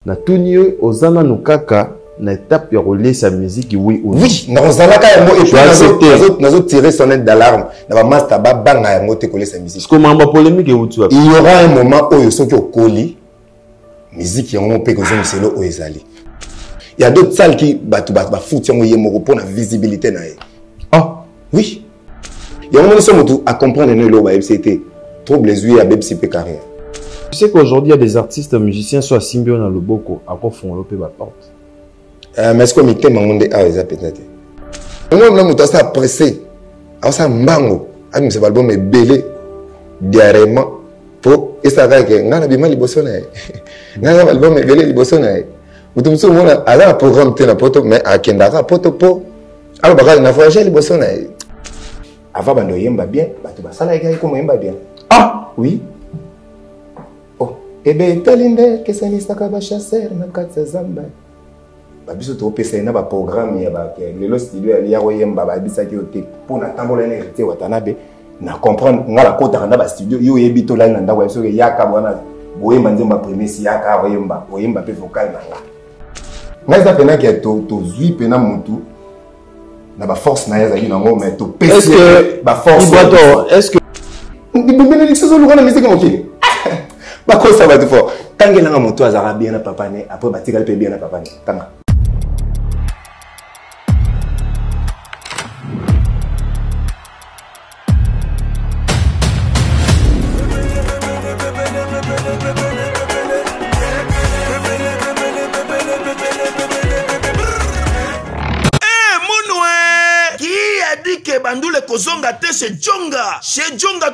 na tuni ozana nukaka na étape ya rouler sa musique oui ou non. Oui, na ozalaka yango et puis nazo tirer sonnette d'alarme na ba master ba banga yango te coller sa musique. Parce que mamba polémique et tu il y aura un moment où soki okoli musique yango pe kozo miselo o ezali. Il y a d'autres salles qui ba foot yango yemoko pour la visibilité na ye. Ah, oui. Il y a un moment où à comprendre le c'était trop blessé à BCP carrière. Tu sais qu'aujourd'hui il y a des artistes musiciens soit Symbion dans le Boko à quoi font l'opé ba porte. Mais est-ce que mi thème monde a les peut-être. Moi là muta ça pressé. A ça mbango. A mi se album est belé diarrhément pour et ça va que ngana bima liboso na. Ngana album est belé liboso na. Mutumso mona ala programme te na poto mais a kendaka poto po. Alors baka na voyage liboso na. Avant bando yemba bien, bato basala eka ko yemba bien. Ah, oui. Oh, ebe talinde que ça ni saka ba chasser na katsa zamba. Babiso to pesa na ba programme ya ba lelo studio ya yemba ba bisa ki ote pour na tambola na rete watanabe na comprendre ngala kota na ba studio yo yebi to la na ndawa so ya ka bwana boyemba nzemba premier ya ka yemba pe vocal na nga. Ngaza pena ki to zui pena mutu na ba force na yaza na ngo mais to pesa est-ce que ba force est-ce que bénédiction zo lukana musique mo kili ba ko ça va te fort tangela nga moto azara bien na papa ne après ba tikala pe bien na papa ne tanga. Bandule kozonga te chez Djonga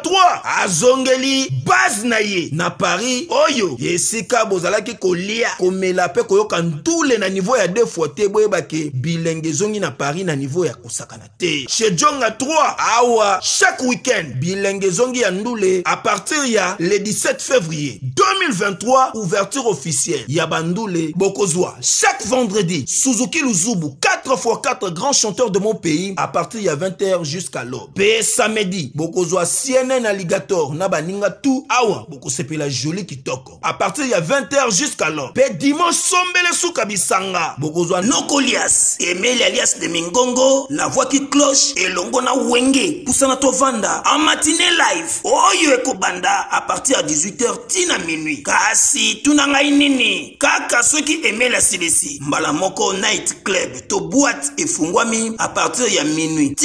3 azongeli base na ye na Paris oyo yesika bozalaki kolia komela pe koyoka ndule na niveau ya 2 fois te boyebake bilenge zongi na Paris na niveau ya kosakana te chez Djonga 3 awa chaque week-end bilenge zongi ya ndule à partir ya le 17 février 2023 ouverture officielle ya bandule bokozwa chaque vendredi Suzuki Luzubu 4x4 grands chanteurs de mon pays à partir ya 20h jusqu'à l'aube. Pe samedi, bokozwa CNN Alligator na baninga tout awa bokosepela joli kitoko. À partir ya 20h jusqu'à l'aube. Pe dimanche sombele suka bisanga. Bokozwa Nokolias, Emeli alias de Mingongo, la voix qui cloche et longo na wenge. Poussana to vanda en matinée live. Oyo ekobanda à partir à 18h tina minuit. Kasi tunanga inini. Kaka soki Emeli asilesi. Mbala moko night club to boîte efungwami à partir ya minuit.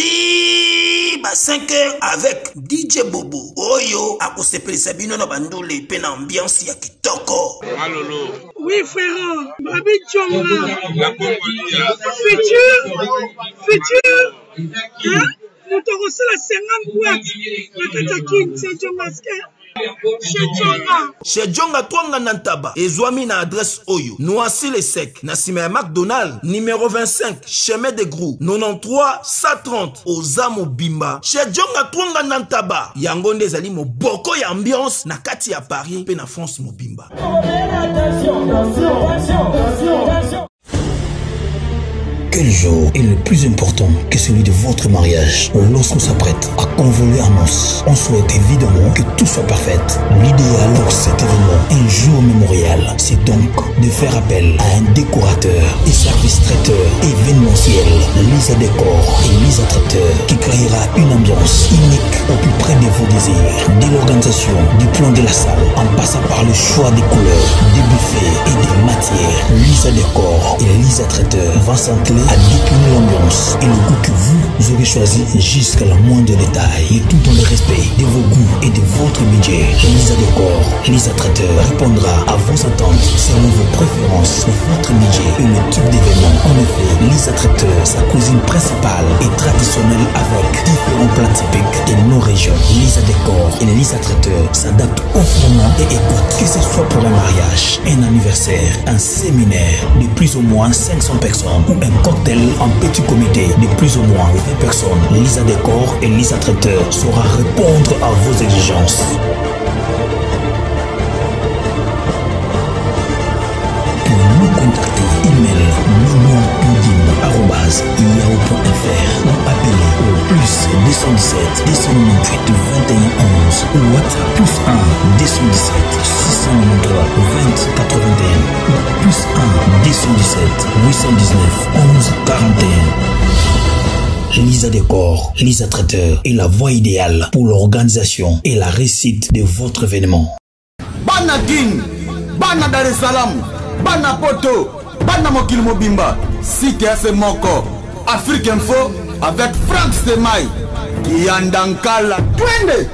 Ba 5h avec DJ Bobo oyo akosepelisa bino na bandule pe na ambiance ya kitoko. Malolo. Oui frère, Babi Djonga. La Congolia. Futur. Hein? Nous te reçons la 50 boîtes. La Katakin, c'est Djonga. Chez Djonga Twanga Nantaba, Ezwami na adresse Oyo, Noisy les Sec, Nassime McDonald, numéro 25, chemin de Grou, 93 130, Ozamo Bimba. Chez Djonga Twanga Nantaba, Yangonde Zali mo boko ya ambiance, na kati ya Paris, pe na France mo Bimba. Quel jour est le plus important que celui de votre mariage? Lorsqu'on s'apprête à convoler un os, on souhaite évidemment que tout soit parfait. L'idéal pour cet événement, un jour mémorial, c'est donc de faire appel à un décorateur et service traiteur événementiel, Lisa Décor et Lisa Traiteur, qui créera une ambiance unique au plus près de vos désirs. Dès l'organisation du plan de la salle, en passant par le choix des couleurs, des buffets et des matières, Lisa Décor et Lisa Traiteur vont s'atteler à décliner l'ambiance et le goût que vous aurez choisi jusqu'à la moindre détail, et tout dans le respect de vos goûts et de votre budget. Lisa Décor, Lisa Traiteur répondra à vos attentes selon vos préférences, votre budget et le type d'événement. En effet, Lisa Traiteur, sa cuisine principale est traditionnelle avec différents plats typiques de nos régions. Lisa Décor et Lisa Traiteur s'adaptent au format et écoutent, que ce soit pour un mariage, un anniversaire, un séminaire de plus ou moins 500 personnes ou un cocktail en petit comité de plus ou moins 20 personnes. Lisa Décor et Lisa Traiteur saura répondre à vos exigences. Pour nous contacter, email mignon.yahoo.fr ou appelez au plus 217 298 21 11 ou WhatsApp plus 1 217 693 20 81 ou plus 217 819 11 41. Lisa Décor, Lisa Traiteur est la voie idéale pour l'organisation et la réussite de votre événement. Bana Guine, Bana Dar es Salaam, Bana Poto, Bana Mokil Mobimba, Site FM Moko, Afrique Info avec Frank Stemai, Yandankala, Twende.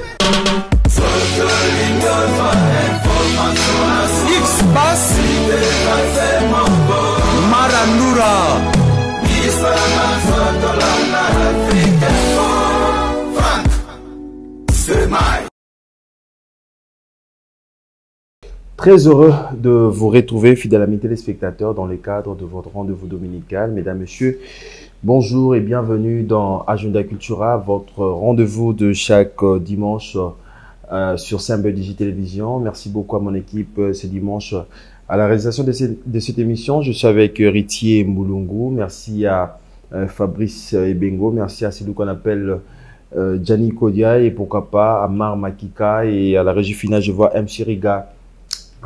X-Bass, Marandura, Frank Stemai. Très heureux de vous retrouver, fidèles amis téléspectateurs, dans le cadre de votre rendez-vous dominical. Mesdames, Messieurs, bonjour et bienvenue dans Agenda Cultura, votre rendez-vous de chaque dimanche sur Simple Digi Télévision. Merci beaucoup à mon équipe ce dimanche à la réalisation de cette émission. Je suis avec Ritier Moulungu. Merci à Fabrice Ebengo. Merci à celui qu'on appelle Gianni Kodia et pourquoi pas à Mar Makika. Et à la régie finale, je vois M. Riga.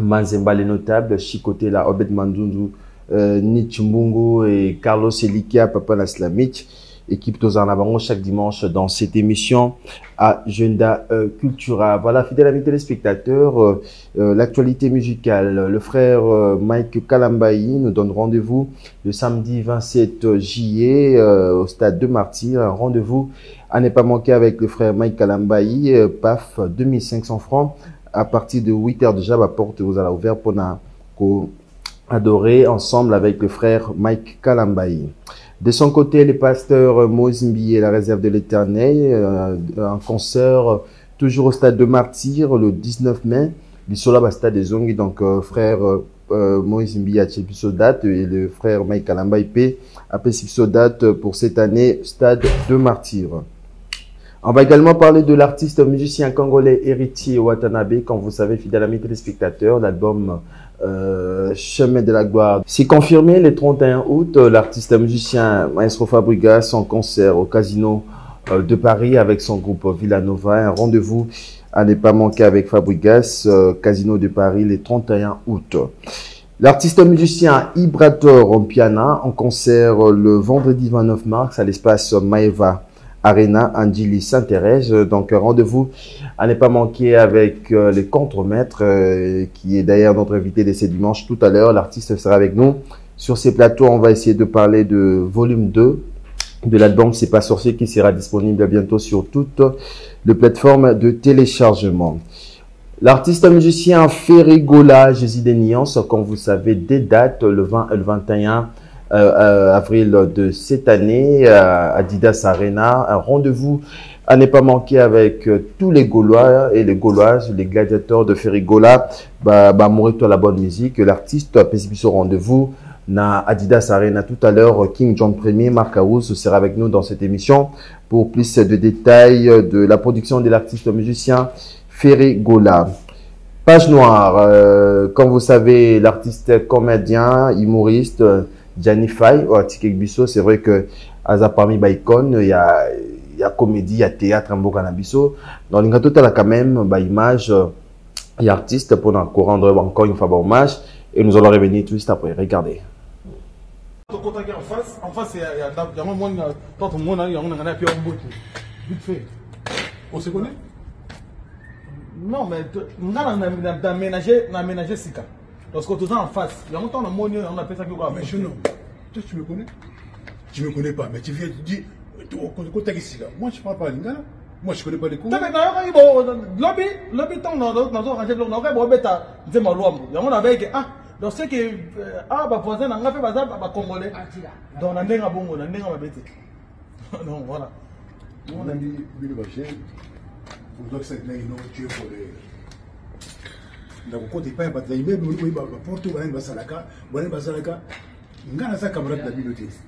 Manzemba les notables, Chikote la Obed Mandundu, Nichimbungu et Carlos Elikia, Papa Naslamich, équipe Tozanabango chaque dimanche dans cette émission Agenda Cultura. Voilà, fidèles amis téléspectateurs, l'actualité musicale. Le frère Mike Kalambayi nous donne rendez-vous le samedi 27 juillet au stade de Martyrs. Un rendez-vous à ne pas manquer avec le frère Mike Kalambayi, PAF 2500 francs. À partir de 8h déjà, la porte vous a ouvert pour adorer ensemble avec le frère Mike Kalambayi. De son côté, le pasteur Mozimbi et la réserve de l'Éternel, un concert toujours au stade de Martyrs le 19 mai. Bissola va stade des Zongi, donc frère Mozimbi a Tchepiso date et le frère Mike Kalambayi a Tchepiso date pour cette année stade de Martyrs. On va également parler de l'artiste musicien congolais Héritier Watanabe. Comme vous savez, fidèles amis téléspectateurs, l'album Chemin de la Gloire s'est confirmé le 31 août. L'artiste musicien Maestro Fabregas en concert au Casino de Paris avec son groupe Villanova. Un rendez-vous à ne pas manquer avec Fabregas, Casino de Paris le 31 août. L'artiste musicien Ibrator en piano en concert le vendredi 29 mars à l'espace Maeva Arena, Angili Saint-Thérèse. Donc, rendez-vous à ne pas manquer avec les contremaîtres, qui est d'ailleurs notre invité de ce dimanche tout à l'heure. L'artiste sera avec nous. Sur ces plateaux, on va essayer de parler de volume 2 de l'album C'est pas sorcier qui sera disponible bientôt sur toutes les plateformes de téléchargement. L'artiste musicien Ferrigola, Jésus des Nuances, comme vous savez, des dates le 20 et le 21 avril de cette année à Adidas Arena. Un rendez-vous à ne pas manquer avec tous les Gaulois et les Gauloises, les gladiateurs de Ferrigola. Mourir la bonne musique. L'artiste a participé au rendez-vous na Adidas Arena tout à l'heure. King John Premier, Marc Aouz sera avec nous dans cette émission pour plus de détails de la production de l'artiste musicien Ferrigola. Page noire, comme vous savez, l'artiste comédien, humoriste Gianni Fay, c'est vrai que Aza parmi Baïkon, il y a comédie, il y a théâtre en Bokanabiso. Dans l'Ingato, il y a quand même image et artiste pour nous rendre encore une fois hommage. Et nous allons revenir tout de suite après. Regardez. En face, il y a on se connaît? Non, mais on a aménagé Sika. Parce que tout ça en face, il y a longtemps on appelle ça quoi? Mais je non. Toi tu me connais? Tu me connais pas, mais tu viens, tu dis, moi je parle pas lingala. Moi je connais pas les coups. Lobby tant dans ranger l'on aurait beau bêta, c'est ma loi. Il y a on avec donc c'est que voisin n'a fait bazar congolais. Donc on a n'enga bongo, on a n'enga bêté. Non voilà. On a dit Billy Bachir. Pour toi c'est là il nous tue pour les. Donc quand il paye pas de immeuble, il va porter un basalaka, bon basalaka. Ngana sa camarade de la bibliothèque.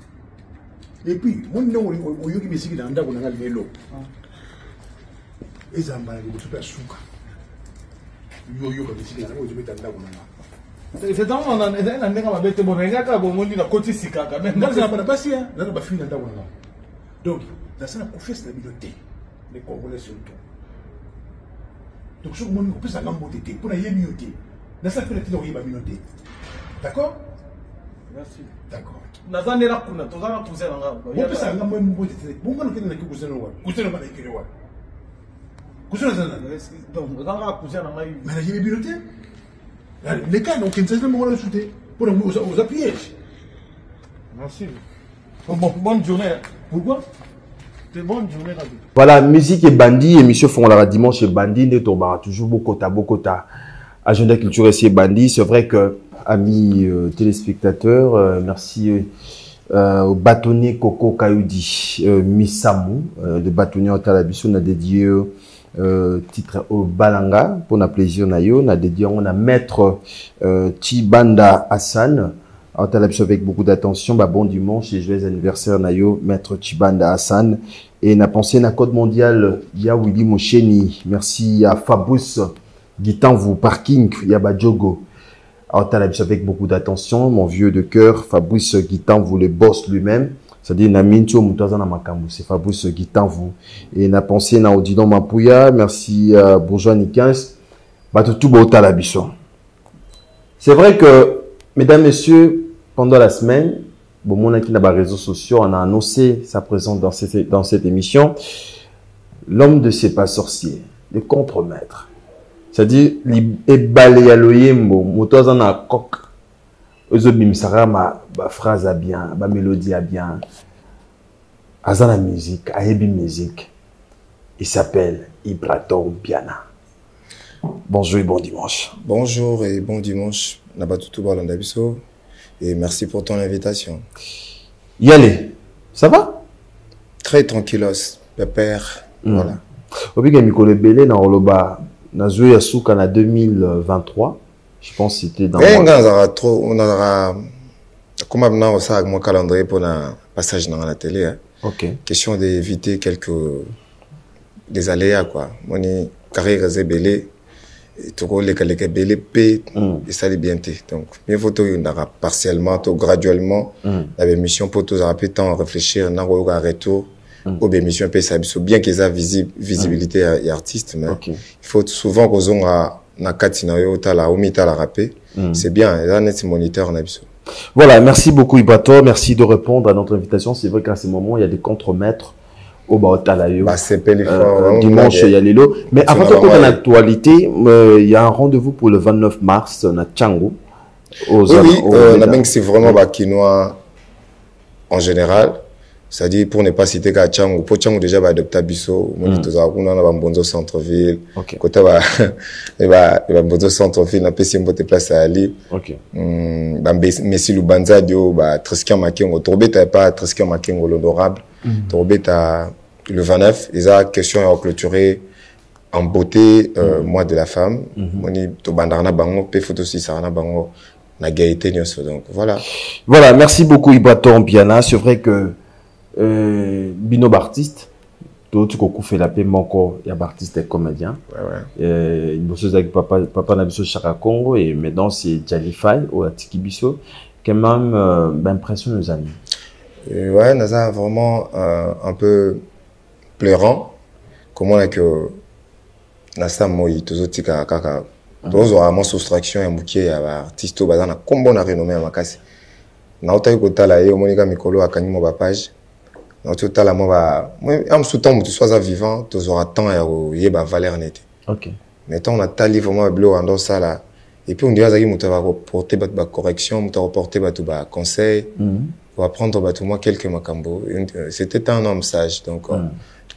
Et puis mon nom au yogi mesiki dans ndako na ngalo. Ezamba na ko super suka. Yo ko mesiki na ko jibeta ndako na. C'est dans on a n'enga ba bête bon ngaka bo mondi na koti sikaka. Mais non ça pas passer hein, na ba fini ndako na. Donc dans ça la confiance de la bibliothèque. Les Congolais surtout. Donc, je vous dis que pour la mieux. Dans ça, il faut la mieux. D'accord? Merci. D'accord. Nazane la kuna, tozana cousin nga. On peut ça nga moi mo tete. Bon quand on est cousin wa. Cousin ba ekele wa. Cousin ça. Donc tozana cousin nga. Mais j'ai les biloté. Les cas donc ils ne savent pas comment le shooter. Pour nous appuyer. Merci. Bonne journée. Pourquoi? C'est bonne journée. Voilà, musique et bandit, émission Fongolaka dimanche et bandit, ne tomba toujours Bokota. Agenda culture ici et bandit. C'est vrai que, amis téléspectateurs, merci au bâtonnier Coco Kayoudi, Misamu, de bâtonnier au Talabiso, on a dédié titre au Balanga, pour notre plaisir, on a dédié, on a maître Tibanda Hassan. Avec beaucoup d'attention, bon dimanche et joyeux anniversaire Nayo, maître Tibanda Hassan. Et n'a pensé na code mondial, ya Willy Mosheni. Merci à Fabrice Guitanvou, parking, ya Badjogo. Avec beaucoup d'attention, mon vieux de cœur, Fabrice Guitanvou, le boss lui-même. C'est-à-dire, na mincho mutazana makambu, c'est Fabrice Guitanvou. Et n'a pensé na Odilon Mapouya, merci à Bourgeois Nikins. Tout beau talabiso. C'est vrai que, mesdames, messieurs, pendant la semaine, bon, on a qui n'a pas réseaux sociaux, on a annoncé sa présence dans cette émission. L'homme de C'est pas sorcier, le contremaître. C'est-à-dire, il balaye à l'oyembo, motoza na coq, ozobim sara ma phrase à bien, ma mélodie à bien. Azana musique, ahebi musique. Il s'appelle Ibraton Piana. Bonjour et bon dimanche. Bonjour et bon dimanche. Nabatutu Balandabiso. Et merci pour ton invitation. Yale, ça va? Très tranquillos, pépère. Voilà. Obiga Mikolo Belé na Oloba na Zoé Yasuka na 2023. Je pense que c'était dans. On aura comme maintenant on sait mon calendrier pour un passage dans la télé. Hein. Ok. Question d'éviter des aléas quoi. Mon carrière Zébélé. Tout les belé et ça les bien donc bien photo il y partiellement tout graduellement la mission pour tous rapide temps réfléchir n'a pas retour aux émissions peut ça bien qu'ils a visibilité et artiste mais il faut souvent qu'on a na katinayo tala omita la rapper c'est bien là net moniteur na biso. Voilà, merci beaucoup Ibato, merci de répondre à notre invitation. C'est vrai qu'à ce moment il y a des contremaîtres au Baotalayo. Dimanche, il y a Lilo. Mais avant de prendre l'actualité, il y a un rendez-vous pour le 29 mars à Tchango. Oui, c'est vraiment Bakinois en général. C'est-à-dire, pour ne pas citer qu'à Tchango, pour Tchango déjà, adopter Bisso, on a Bonzo centre-ville. Côté, Bonzo centre-ville, on a passé une bonne place à Ali. Messi Lubanza, Tristan Makengo, Torbeta pas Tristan Makengo l'honorable. Torbeta le 29, ils ont question à clôturer en beauté, mois de la femme. Moni to bandarna bango, pe photo si sarana bango, na gaieté nyoso. Donc voilà. Voilà, merci beaucoup Ibaton Biana. C'est vrai que Bino Bartiste, tout tu fait la paix moko, il y a Bartiste et comédien. Il bosse avec papa Nabiso Chaka Congo et maintenant c'est Jalify ou Atikibiso. Quand même, impression nos amis. Ouais, Naza vraiment un peu pleurant. Comment on a que Nasa moi toujours tika kaka. Tous vraiment soustraction et moukier ya artiste bazana kombo na renommé à makasi. Na otayi ko tala ye omonika mikolo akani mo ba page. Na otayi tala mo ba am sous-temps mutu soit vivant, tous aura temps ya yeba valeur nete. OK. Mettons on a tali vraiment bleu rando ça là. Et puis on dirait zaki mutu va porter ba correction, mutu va porter ba conseil. Pour apprendre tout moi quelques makambo. C'était un homme sage donc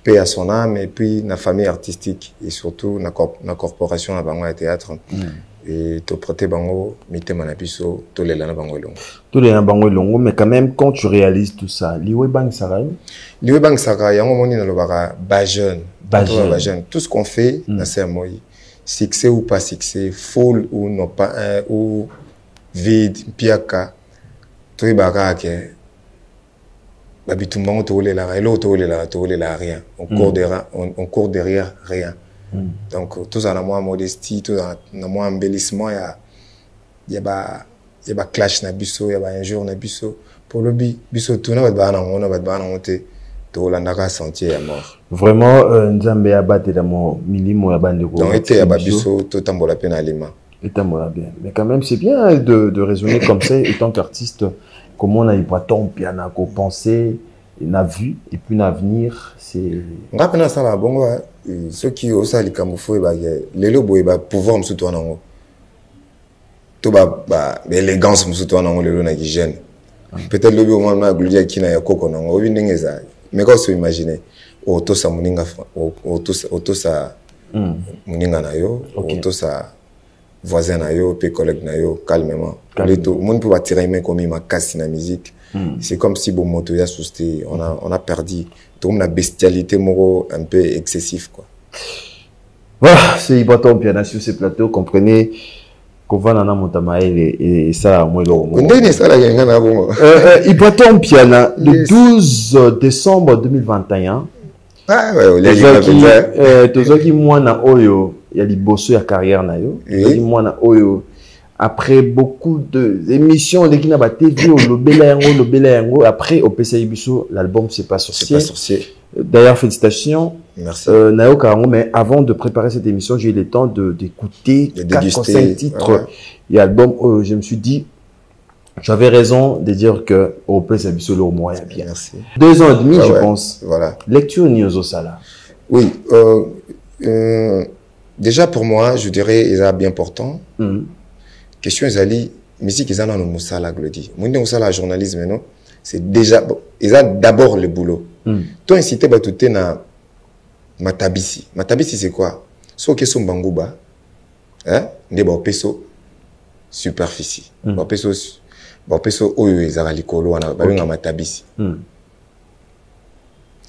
paix à son âme et puis la famille artistique et surtout la corporation à Bango théâtre et to prêter Bango mité manabiso to les lana Bango longo. To les lana Bango longo mais quand même quand tu réalises tout ça, liwe bang saray. Liwe bang saray yango moni na lobara ba jeune. Tout ce qu'on fait na c'est moi succès ou pas succès, full ou non pas ou vide, piaka. Tout baka ke babitumbango to la rien on court derrière rien donc tout ça na moi modestie tout ça na moi embellissement y a clash na biso y a un jour na biso pour le biso tout na bana on te to landaka sentier à mort vraiment nzambe ya batela mo milimo ya bande ko donc était ya biso to tambola pena lima bien. Mais quand même, c'est bien de raisonner comme ça, étant qu'artiste, comment on a eu pas tant piano qu'on pensait, on a vu, et puis l'avenir, c'est... On a pensé ça là, bon, ceux qui ont ça, les camouflés, les lobes, ils vont pouvoir me soutenir en haut. Tout l'élégance me soutenir en haut, les lobes qui gênent. Peut-être le moment où on a qui n'a pas qu'on a envie de ça. Mais quand vous imaginez, auto ça moninga, auto ça moninga na yo, auto ça voisin na yo, puis collègue na yo, calmement. Tout le monde peut attirer mais comme il m'a cassé la musique. C'est comme si bon moto ya sousté, on a perdu. Tout le monde a bestialité moro un peu excessif quoi. Voilà, c'est Ibaton Piana sur ce plateau, comprenez. Kovanana Montamael et ça, moi, Ibaton Piana, le 12 décembre 2021. Ah ouais, Tozoki Mwana Oyo, il y a des bosseux à carrière na yo. Tozoki Mwana Oyo, après beaucoup d'émissions, les Kina TV, le Belayango, après au PCI Bissou, l'album C'est pas sorcier. D'ailleurs, félicitations. Merci. Nayo Karango, mais avant de préparer cette émission, j'ai eu le temps d'écouter 4 ou 5 titres et albums. Je me suis dit, j'avais raison de dire que au PCI Bissou, le moyen bien. Merci. 2 ans et demi, je pense. Voilà. Lecture Niozo Sala. Oui. Déjà, pour moi, je dirais, il est bien important. Question Ezali, musique ils en ont Moussala Glody. Moi Moussala journalisme non, c'est déjà ils ont d'abord le boulot. Toi incité ba tout na matabisi. Matabisi c'est quoi? So que son bangouba. Hein? Ndé ba peso superficie. Ba peso oyo ezala likolo wana ba nga matabisi.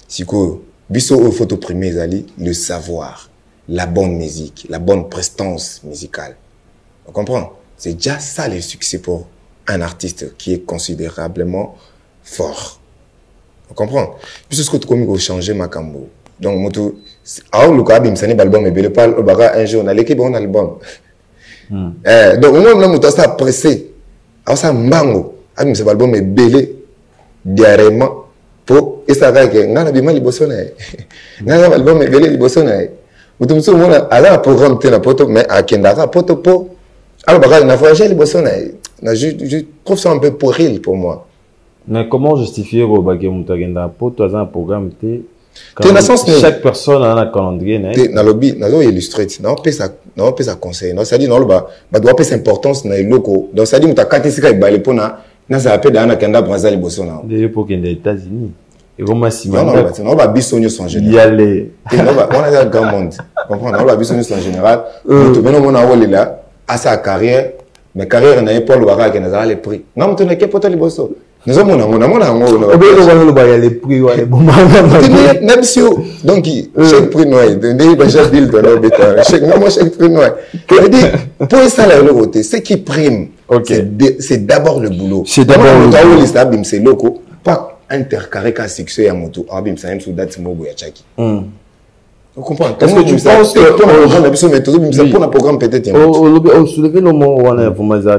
Siko biso o photo primé ezali le savoir, la bonne musique, la bonne prestance musicale. On comprend? C'est déjà ça le succès pour un artiste qui est considérablement fort. On comprend? Puis ce que tu as changé ma cambo. Donc, moto, alors le cas bimsani album et belle parle au baga un jour on a l'équipe on album. Donc au moins là moto ça pressé. Alors ça mbango. Abim ce album est belé diarrhément pour et ça va que ngana bima liboso na. Ngana album est belé liboso na. Moto muso mona ala programme tena poto mais à kendara poto po. Alors, je trouve ça un peu pourri pour moi. Mais comment justifier au baguette Moutagenda pour toi un programme chaque personne a un calendrier dans le lobby, dans illustré, non pas ça conseil, non ça dit non le doit pas importance dans les locaux. Donc ça dit muta katesika ibale pona na ça appelle dans Kenda Brazil bosona. Des pour des États-Unis. Et comment si non ba bisonyo en général. On a un grand monde. Comprendre non ba bisonyo en général. Tout bien on a volé là. À sa carrière, mais carrière n'a pas le barrage qui nous a les prix. Non, tu n'es qu'à porter les bossos. Nous avons les prix, donc, chaque prix noir, chaque prix noir. Pour ça, ce qui prime, c'est d'abord le boulot. C'est d'abord le boulot. C'est loco, pas intercarré qu'à succès à moto. Abim, ça aime sous date mobo ya chaki. Vous comprenez? Est-ce que tu penses que pour un programme peut-être soulever le mot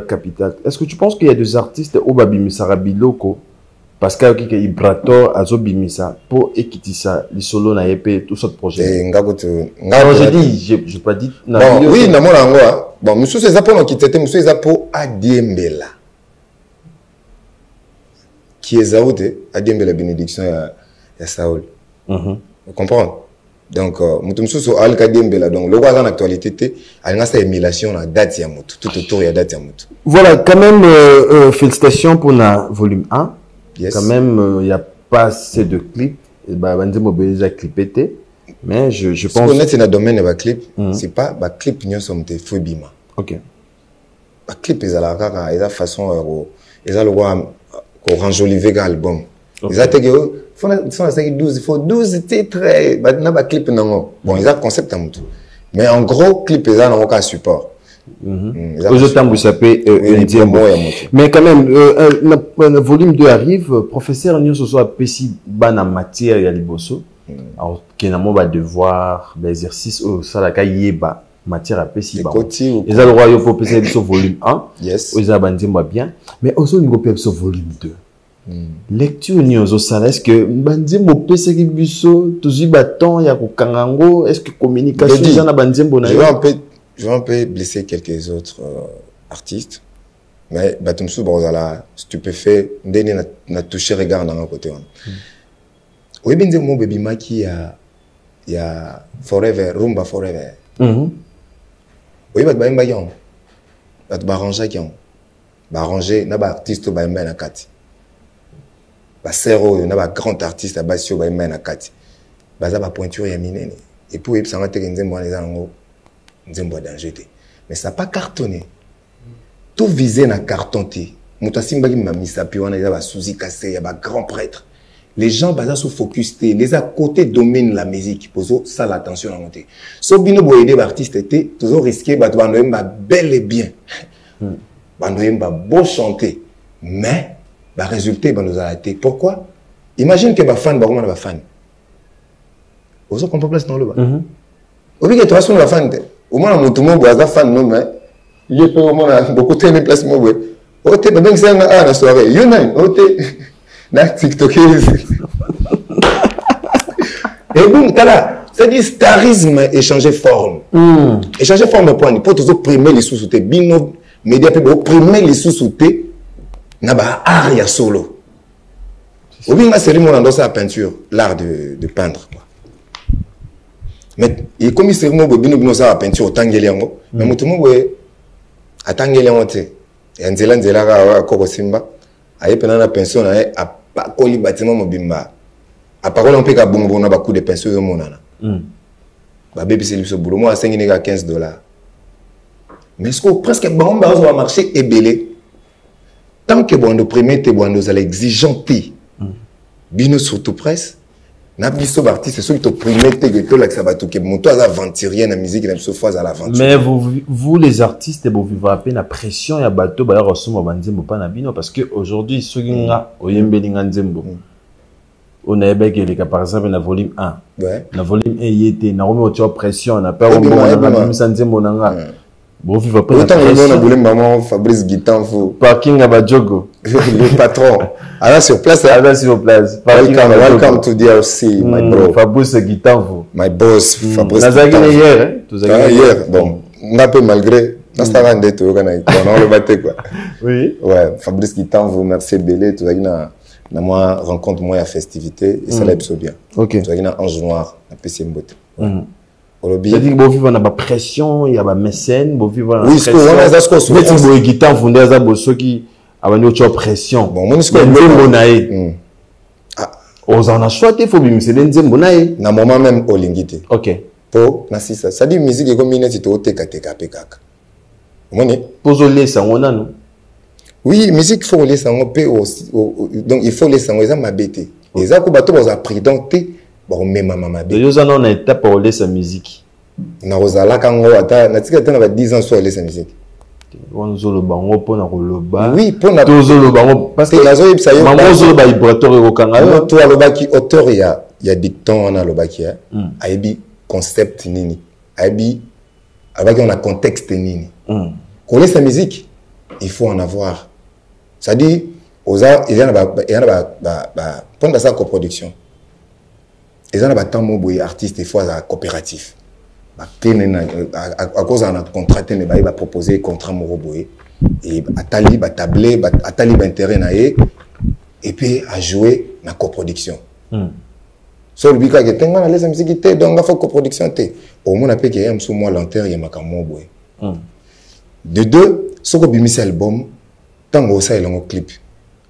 capital. Est-ce que tu penses qu'il y a des artistes au Babimisa Rabiloko parce qu'il y a Ibrator Azobimisa pour équiter les solos na EP tout ce projet? Je dis, je pas dit. Oui, na mona ngoa. Bon, monsieur c'est ça pour qui était monsieur c'est pour Adiembela. Qui est Zaoud Adiembela bénédiction ya Saoul. Vous comprenez? Donc, mutumsusu alkadembela donc le roi en actualité a sa émulation à date yamutu tout autour ya date yamutu. Voilà, quand même félicitations pour la volume 1. Quand même il y a pas assez de clips et bah bandi mobiliser clipé mais je pense que c'est dans domaine de clip, c'est pas ba clip nyo somte fobima. OK. Ba clip ezala kaka eza façon eza le roi ko ranjoliver album. Eza tege il faut 12 titres, clip non. Bon, ils ont concept à tout. Mais en gros, clip ils ont aucun support. Mais quand même, le volume 2 arrive, professeur Nyo ce soit PC ban en matière ya liboso. Alors qui n'a pas devoir l'exercice au salaka yeba matière à PC ba. Ils ont le roi yo pour PC volume 1. Yes. Ils ont bandimba bien, mais aussi niveau PC volume 2. Lecture Niozo Sala, est-ce que Banzimbo Peseki Biso, Tuzi Baton, Yako Kangango, est-ce que communication, je vais un peu je vais un peu blesser quelques autres artistes. Mais Batumsu Brozala, stupéfait, Ndene n'a touché regard dans un côté. Oui, bien, mon baby Maki, il y a Forever, Rumba Forever. Oui, bat baimba yon. Bat baranja yon. Barangé, n'a pas artiste baimba na kati. Ba sero, n'a pas grand artiste à basio baimba na kati. Baza ba pointure ya minene. Et puis, il s'en va te nzembo les ango, nzembo danger. Mais ça n'a pas cartonné. Tout visé na cartonné. Moutasimba qui m'a mis sa piouana, il y a Suzy Kassé, il y a grand prêtre. Les gens basés sur focus, les à côté dominent la musique. Poso ça l'attention à monter. So bino boyede artiste était toujours risqué bah bandoemba bel et bien. Bandoemba beau chanter, mais bah résultat bah nous a été. Pourquoi? Imagine que bah fan bah comment bah fan. Poso qu'on peut place dans le bas. Au lieu que toi sur la fan, au moins mon tout le monde bah fan non mais il peut au moins beaucoup de place moi ouais. Oh t'es bien que ça à la soirée. You know, oh t'es na TikTok. Et bon, là, c'est-à-dire starisme échanger forme. Échanger forme point, pour toujours primer les sous-soutés. Bino, média pour primer les sous-soutés, n'a pas aria solo. Ou bien, c'est mon endroit la peinture, l'art de peindre. Mais, et comme il s'est dit, bino ça la peinture, tangeliango, mais mon tout le monde, à tangeliango, et Nzela Nzela, à Korosimba, à la pension, à pas coller bâtiment mobimba. À parole on peut qu'à bon on a beaucoup de pensions au monde bah bébé c'est le boulot moi à 5 à $15. Mais ce que presque bon bah va marcher est belé tant que bon de premier te bon nous allons exigeanter bino surtout presse n'a biso artiste c'est ceux qui te premier te que là que ça va tout que mon toi aventurier la musique la fois à l'aventure. Mais vous les artistes vous vivez à peine la pression ya bateau ba ressouma banzembo pas na bino parce que aujourd'hui ceux qui nga oyembeli nganzembo on a les cas par exemple na volume 1 na volume 1 y était na remis au pression na peur bon na nzembo nanga bon vivre pas autant on a voulu maman Fabrice Gitanfo parking à Badjogo le patron alors sur place welcome to DRC my bro Fabrice Gitanfo my boss Fabrice Gitanfo hier bon on a peu malgré dans ça rende tout on le battait quoi oui ouais Fabrice Gitanfo merci belé tout na moi rencontre moi à festivité et ça l'aime bien OK tu as un ange noir un PC mbote c'est-à-dire que vous vivez dans la pression, il y a des mécènes, vous vivez dans la pression. Oui, ce qu'on a mais si vous guitare, vous avez des qui ont une pression. Bon, moi, ce que je aux en a choisi, il faut bien c'est des na moment même au lingité. OK. Pour na si ça dit musique est comme une c'est au TKTK PKK. Moni poser ça on a non. Oui, musique faut laisser on peut donc il faut laisser on ça m'abêter. Les a ko bato ba prédenter bon même maman bé. Yo on a étape pour laisser musique. Na rozala kango ata na tika tana ba 10 ans sur laisser musique. On zo le bango pour na loba. Oui, pour na tozo le bango parce que la zo ipsa yo. Maman zo ba vibratoire ko kanga. To aloba ki auteur il y a dicton on a loba ki aibi concept nini. Aibi avec on a contexte nini. Pour laisser musique, il faut en avoir. Ça dit il y en a pendant sa coproduction. Il y en a tant de artistes des fois à coopératif. À cause de notre contrat, il va proposer un contrat moroboé et à tali va tabler, à tali va intérêt et puis à jouer la coproduction. So le bika que tenga na laisse musique té donc il faut coproduction té. Au moins après qu'il y a un sous moi l'enterre il y a makamoboé. De deux, ce que bimisi album tango ça il en clip.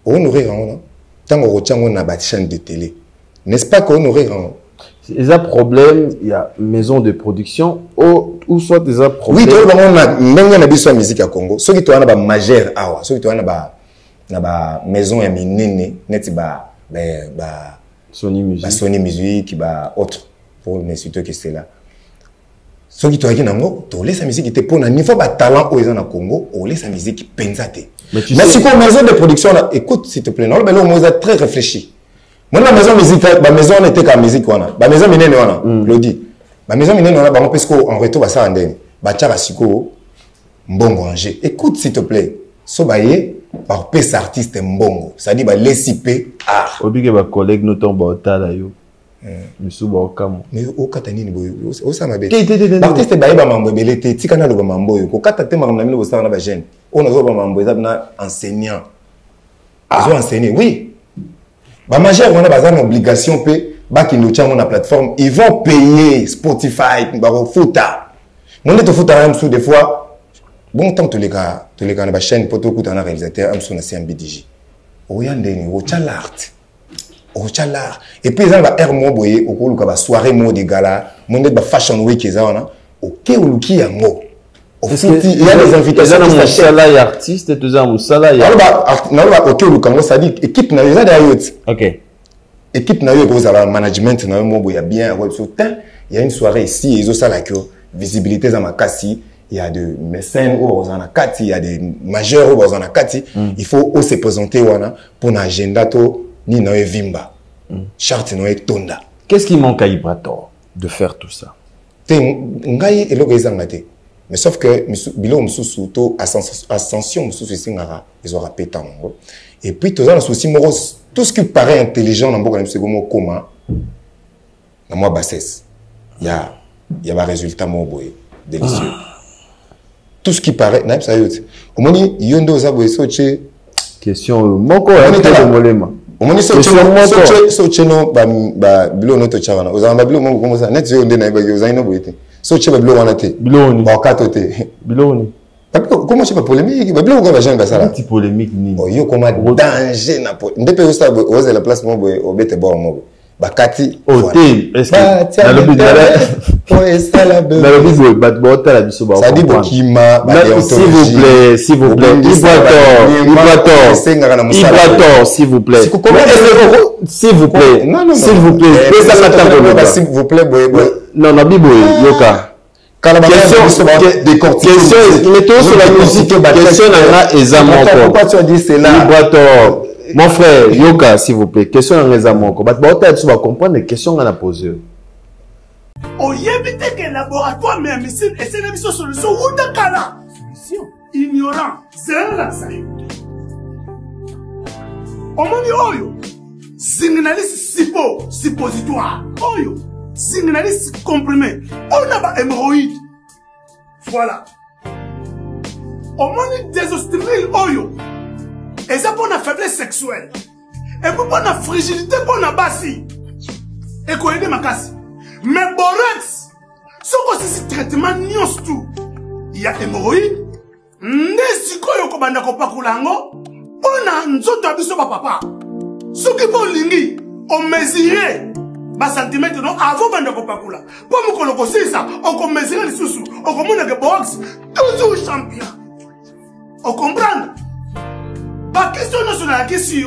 On aurait non tango rochango na ba chaîne de télé. N'est-ce pas qu'on aurait il y a problème, il y a maison de production ou soit des problèmes. Oui, tout le monde a même na biso musique à Congo. Ceux qui tournent ba majeur awa, ceux qui tournent na ba maison ya minene, net ba Sony Music, Sony Music, ba autre pour ne citer que c'est là. Ceux qui tournent nango, to laisse la musique était pour na niveau ba talent au na Congo, on laisse la musique pensate. Mais si pour maison de production là, écoute s'il te plaît, non, mais là on a très réfléchi. Moi la maison musique, la maison n'était qu'à musique wana. La maison minene wana, Lodi. La maison minene wana ba parce qu'en retour ba ça andeni. Ba tchara siko mbongo Angers. Écoute s'il te plaît. So baye par pes artiste mbongo. Ça dit ba lesipe art. Obi ke ba collègue no tomba otala yo. Misuba okamo. Mais okata nini boyo osama bete. Artiste baeba mambo belete tika na loba mambo yo. Kokata te makamna mino bosana ba jeune. On a loba mambo eza na enseignant. Ils ont enseigné, oui. Bah majeur on a bazar obligation pe ba ki no chango na plateforme, ils vont payer Spotify, ba futa. Mon de futa même sous des fois. Bon temps tous les gars na ba chaîne poto kuta na réalisateur am sous na CMBDJ. Oyandeni o chalart. Et puis, ils ont un mo boye, au cours de la soirée mo de gala, mon de fashion week, ils ont ok ou luki yango. Il y a des invitations. Ils ont un salarié artiste et tout ça, un salarié. Alors, ok ou lukango, ça dit équipe na yo d'ailleurs. Ok. Équipe na yo, vous avez un management na yo mo boye bien. Il y a une soirée ici, ils ont ça là que visibilité dans ma cassi. Il y a des mécènes au Ozanakati, il y a des majeurs au Ozanakati. Il faut se présenter pour un agenda ni na vimba. Charte na tonda. Qu'est-ce qui manque à Ibrator de faire tout ça? Ngai elo gezangate. Mais sauf que bilo msusu to ascension msusu singara ils aura pétant. Et puis tout ça souci moros tout ce qui paraît intelligent dans beaucoup de comme comment na moi bassesse. Il y a un résultat mo boy délicieux. Tout ce qui paraît na ça yote. Omoni yondo za boy soche question moko ya molema. Omoni so cheno ba bilo no to chawana ozamba bilo mongo komo sa net yo ndena ibage ozaino boyete so cheba bilo wana te bilo ni ba kato te bilo ni comment c'est pas polémique ba bilo ko ba jean basala petit polémique ni oh yo comme danger na ndepe osa oza la place mo boy obete ba mo bakati hôtel est-ce que na lobi dala oh ça la be na lobi boy bat bota la biso ba ça dit bokima ba s'il vous plaît Ibrator s'il vous plaît s'il vous plaît s'il vous plaît boy non na bibo yoka question mettons sur la musique question na ezamoko pourquoi tu as dit cela Ibrator mon frère, Yoka, s'il vous plaît, question en raisonnement. Tu vas comprendre les questions qu'on a posées. Au yébite que laboratoire mais missile et c'est une solution ou de cala. Solution ignorant, c'est la ça. Omoni oyo, signaliste suppositoire. Oyo, signaliste comprimé. On a ba hémorroïde. Voilà. Omoni désostrimil oyo. Et ça pour la faiblesse sexuelle. Et pour la fragilité pour la bassi. Et qu'on aide ma casse. Mais borax, ce que c'est traitement nios tout. Il y a hémorroïdes. Nesiko yoko banda ko pakulango. On a nzoto abiso ba papa. Ce qui bon lingi, on mesurait ba centimètre non avant banda ko pakula. Pour me koloko ça, on ko mesurer les sous. On commande que borax toujours champion. On comprend? La question nationale qui est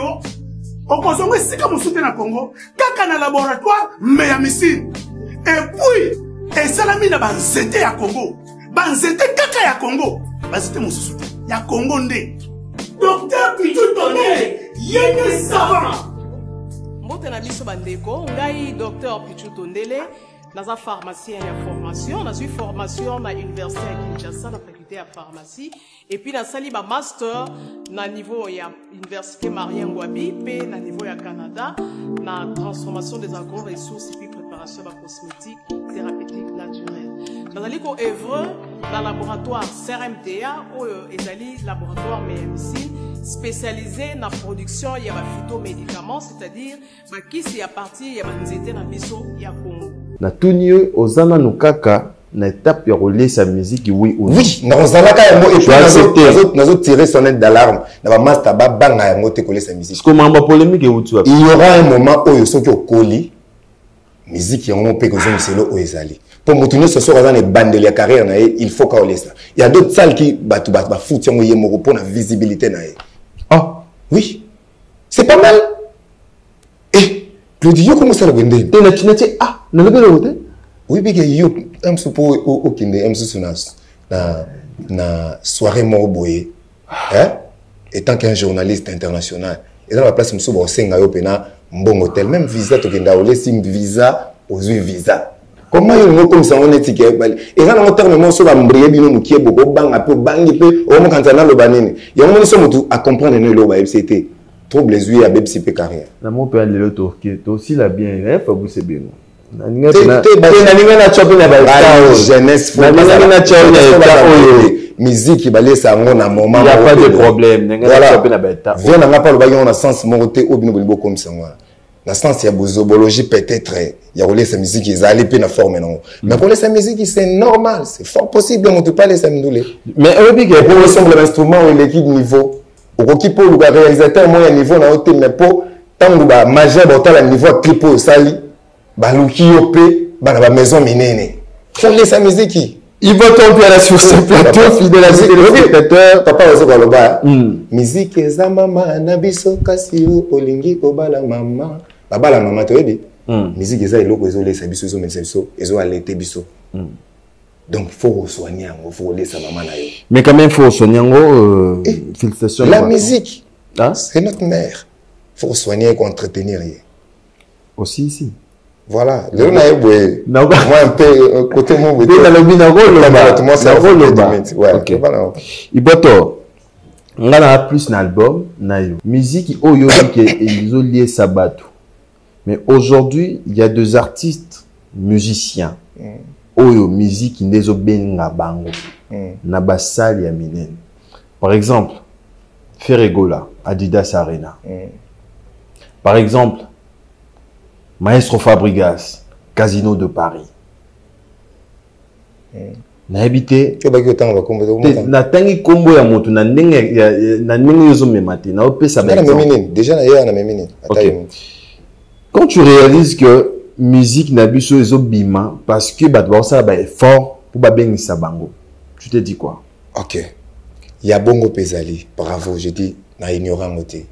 on consomme si comme on soutient le Congo, kaka na laboratoire mais à missile. Et puis, et ça la mine banzete à Congo. Banzete kaka ya Congo. Banzete mon soutien. Ya Congo ndé. Docteur Pichou Tondele, yéne savant. Mbote na biso bandeko, ngai docteur Pichou Tondele. Dans la pharmacie, il y a formation. Dans une formation à l'université à Kinshasa, la faculté à pharmacie. Et puis, dans le master, dans niveau, il y a l'université Marien Ngouabi, puis dans niveau, il y a Canada, dans la transformation des agro-ressources et puis préparation de la cosmétique, thérapeutique naturelle. Dans le œuvre, dans le laboratoire CRMTA, où il y a le laboratoire médecine spécialisé dans la production, il y a des phytomédicaments, c'est-à-dire, qui c'est à partir, il y a des étés dans le biso, il y a Congo. Na tunye ozana nukaka na étape ya rouler sa musique oui ou non. Oui, na ozana ka yango et puis nazo tirer sonnette d'alarme na ba master ba banga yango te coller sa musique. Comme un polémique et où tu il y aura un moment où ceux qui okoli musique yango pe ko zo selo o ezali. Pour motunyo ce soir dans les bandes de la carrière na il faut ka ça. Il y a d'autres salles qui ba foot yango yemoko pour la visibilité na. Ah, oui. C'est pas mal. Et Claudio comment ça le vendre? Ah, na le côté? Oui, parce que yo am supo au kinde am susunas na soirée morboye. Hein? Étant qu'un journaliste international, et dans la place muso ba senga yo pena mbongo hotel même visa to kenda ole sim visa ozui visa. Comment yo comme ça on est ticket et dans le terme mo so ba mbriye bino mukie boko banga pe bangi pe o mo kantana lo banene. Ya mo so mutu a comprendre ne lo ba FCT. trouble les yeux à Bepsi pe carrière. Na mon père le torqué, toi aussi la bien, il faut vous c'est bien. Jeunesse, musique qui balait ça na moment. Il n'y a pas de problème. Voilà. Viens n'a pas le baillon na sens monté au bino comme ça. La sens il y a bozobologie peut-être il y a relé sa musique ils allaient pe na forme non. Mais pour les sa musique c'est normal, c'est fort possible on te pas les samdoulé. Mais au pique pour ensemble l'instrument ou l'équipe niveau au qui pour le réalisateur moyen niveau na hôtel mais pour tant ba majeur ba niveau clip au sali baluki yope bana ba maison minene. Pour les sa musique il va tomber sur ce plateau fidèle à spectateur papa aussi dans le bas musique eza mama na biso kasi olingi obala mama babala mama to yebi musique eza eloko ezo lesa biso ezo mesa biso ezo alete biso donc faut soigner yango faut laisser maman na yo mais quand même faut soigner yango félicitations la musique c'est notre mère faut soigner et entretenir aussi ici. Voilà, le na ebwe. Moi un peu côté mon côté. Dans le Voilà. Iboto. On a plus un album, nayo. Musique oyo que ils ont lié sabato. Mais aujourd'hui, il y a deux artistes musiciens. Oyo musique ndezo benga bango. Na basali ya minen. Par exemple, Ferregola, Adidas Arena. Par exemple, Maestro Fabregas, Casino de Paris. Na habité. Na tangi kombo ya moto na ndenge yozo memate na opesa ba. Déjà na na memine. Quand tu réalises que musique na biso ezo bima parce que ba doit ça ba effort pour ba bengisa bango. Tu te dis quoi? OK. Il y a bongo pesali. Bravo, je dis na ignorant moté.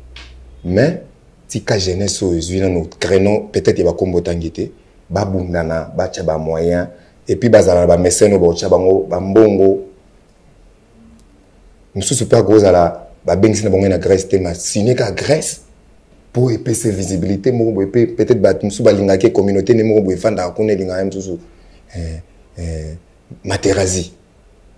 Mais si ka jeunesse aux yeux nous créons peut-être il va combo tangité ba bundana ba tchaba moyen et puis bazala ba mécène ba tchabango ba mbongo nous super gros à la ba bengisi na bongo na Grèce tellement signé ka Grèce pour épaisser visibilité mo peut-être ba musu ba lingake communauté ne mo bo fanda ko ne linga même toujours Materazzi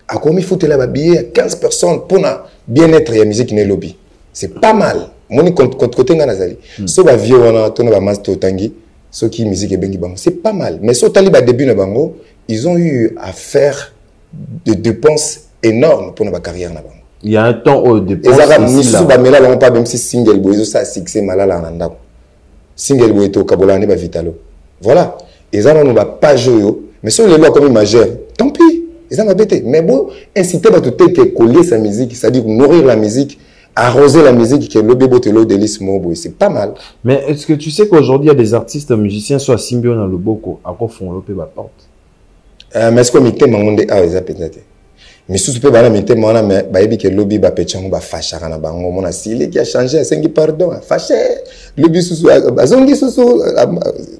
a commis foutre là ba billet 15 personnes pour na bien-être et musique ne lobby c'est pas mal. Moni côté nazali so ba vieux wana tona ba master tangi so qui musique et bengi bango c'est pas mal mais so tali ba début na bango ils ont eu à faire de dépenses énormes pour notre carrière na bango il y a un temps au dépenses ici là ba mela bango pas même si single boy ça succès malala na ndako single boy to kabola ne ba vitalo voilà et ça on va pas jouer mais so les lois comme majeur tant pis ils ont bêté mais bon inciter ba tout que coller sa musique c'est-à-dire nourrir la musique arroser la musique qui est le bébé de l'eau de l'ismo, c'est pas mal. Mais est-ce que tu sais qu'aujourd'hui il y a des artistes musiciens soit Symbio dans le boko à quoi font l'opé ba porte mais est-ce que mi thème monde ah ils appellent mais sous peut bana mi thème on a mais ba yebi que lobby ba pechango ba fashara na bango mona sile qui a changé sengi pardon fâché lobby sous bazongi sous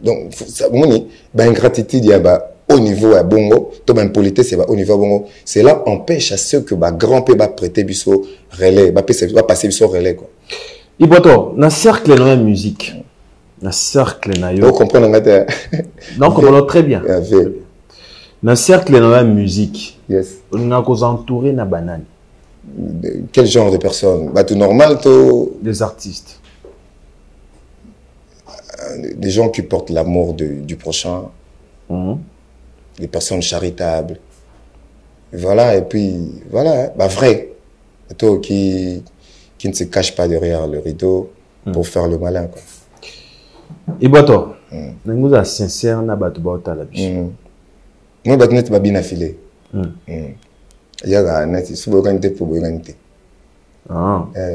donc ça moni ba ingratitude ya ba au niveau à bongo to ben politesse c'est au niveau à bongo c'est là empêche à ceux que ba grand peu ba prêter biso relais ba passer biso relais quoi Iboto na cercle na musique na cercle na yo vous comprenez ngata non comprends très bien na cercle na musique yes on a cause entouré na banane quel genre de personnes bah tout normal to des artistes des gens qui portent l'amour du prochain des personnes charitables. Voilà, et puis, voilà, bah vrai. Toi qui ne se cache pas derrière le rideau pour faire le malin, quoi. Et toi, nous sommes sincères, nous sommes la biche. Moi, je suis bien affilé. Il y a un net, si vous avez pour vous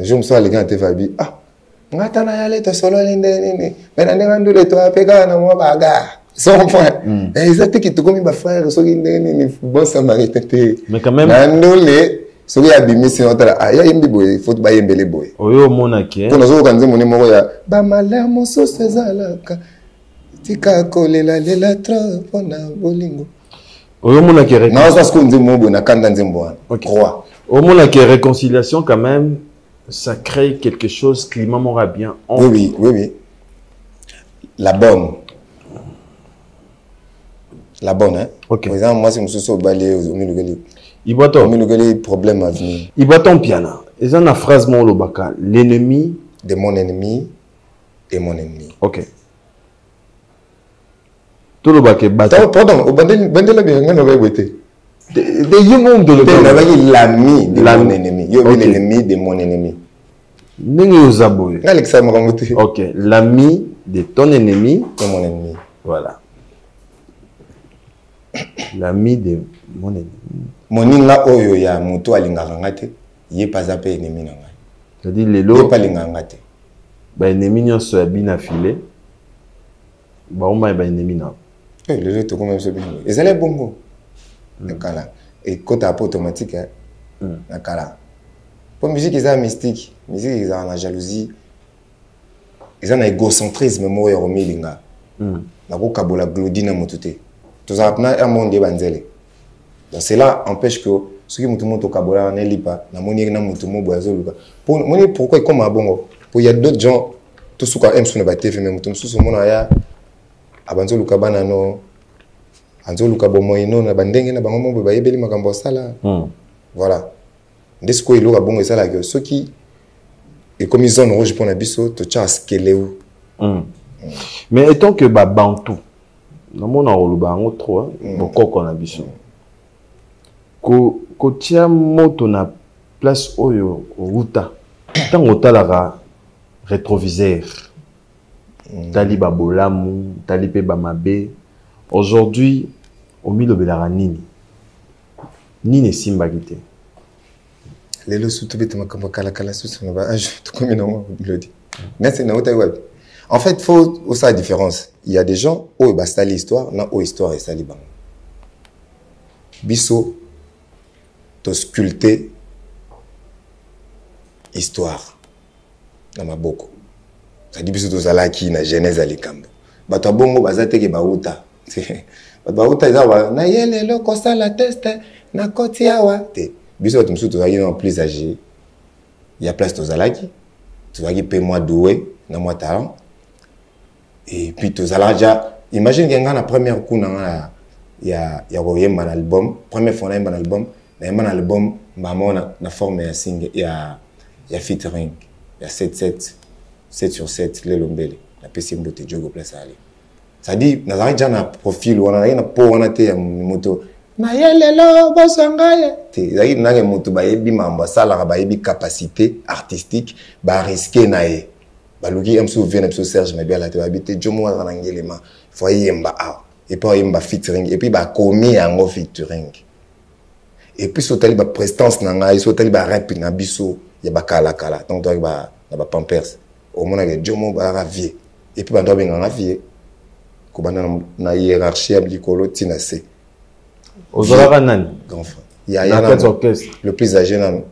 je me sens les gars, ah, ngata na yale to solo lindeni mais na ndenga le to apeka na mo baga son point exact qui to comme ba frère so lindeni ni bon samaritain mais quand même nandole so ya bimisi otala aya yimbi boy faut ba yembele boy oyo mona ke ko nazo kanze moni moko ya ba malamu so sezalaka tika kolela lela trop pona bolingo oyo mona ke non ça ce qu'on dit mo bona kanda nzembo croix au mona ke réconciliation quand même ça crée quelque chose qui m'aura bien. Oui. La bonne, hein. Ok. Par exemple, moi, si je suis au balai, il voit ton problème à venir. Il voit ton piano. Et ça, la phrase mon lobaka. L'ennemi de mon ennemi et mon ennemi. Ok. Tout le bac est battu. Pardon, au bandela bien, on va voter. L'ami de mon ennemi. L'ennemi de mon ennemi. Ok, l'ami de ton ennemi. Et mon ennemi. Voilà. L'ami de mon ennemi. Mon inga oyo ya moto alingaka ngate, ye pas appelé ennemi nanga. C'est-à-dire les lots. Pas lingaka te. Ba ennemi nyonso ya bina filé. Ba oma ba ennemi na. Les lots to comme ça bien. Et ça les bongo. Nakala. Et côté automatique nakala. Pour musique ils ont mystique, musique ils ont la jalousie. Ils ont un égocentrisme mo ya romilinga. Na ko kabola glodina motuté. Tous apna un monde banzele. Donc cela empêche que ceux qui mutumo to kabola na lipa na moni na mutumo boazo luka. Pour moni pourquoi comme abongo. Pour il y a d'autres gens tout ce qu'on aime sur le TV même mutumo sous mona ya abanzo luka bana no anzo luka bomoino na bandenge na bango mo ba yebeli makambo sala. Voilà. Dès ce qu'il aura bon et ça là que ceux qui et comme ils ont rouge pour la biso to chas keleu. Mais étant que ba bantou na mona oluba ngo trop bokoko na biso. Ko tia moto na place oyo outa. Tango talaka rétroviseur. Tali ba bolamu, tali pe ba mabe. Aujourd'hui, au milieu de la nini. Nini simba gite. Lelo surtout bête makambo kala sous na ba âge tout comme non melody. Merci na ota web. En fait, faut aussi la différence. Il y a des gens où bah c'est l'histoire, na où histoire et ça li bango. Biso to sculpter histoire na maboko. Ça dit biso to zalaki na genèse alikambo. Bato bongo bazate ke bauta. Bauta izawa na yele lo kosa la test na koti awa te. Biso tu msu to zaki non plus âgé. Il y a place to zalaki. Tu vas payer moi doué na moi talent. Et puis to zalaja imagine que nga na première coup na ya royemba na album, première fois na album, na album mbamona na forme ya single ya featuring ya 7 sur 7 le lombele na pesi mbote jogo place ali. Ça dit na za na profil wana na po wana te ya moto na yelelo bosanga te zayi na ke moto ba yebi mamba sala ba yebi capacité artistique ba risquer na ye ba luki am souvenir na Serge Mabia la te ba bité jomo na ngelema faut yemba a et puis yemba featuring et puis ba komi yango featuring et puis sotali ba prestance na ngai sotali ba rap na biso ya ba kala donc toi ba na ba pampers au mona ke jomo ba ravier et puis ba ndo benga ravier ko bana na hiérarchie ablikolo tina c Ozora nani grand frère Yaya le plus âgé nan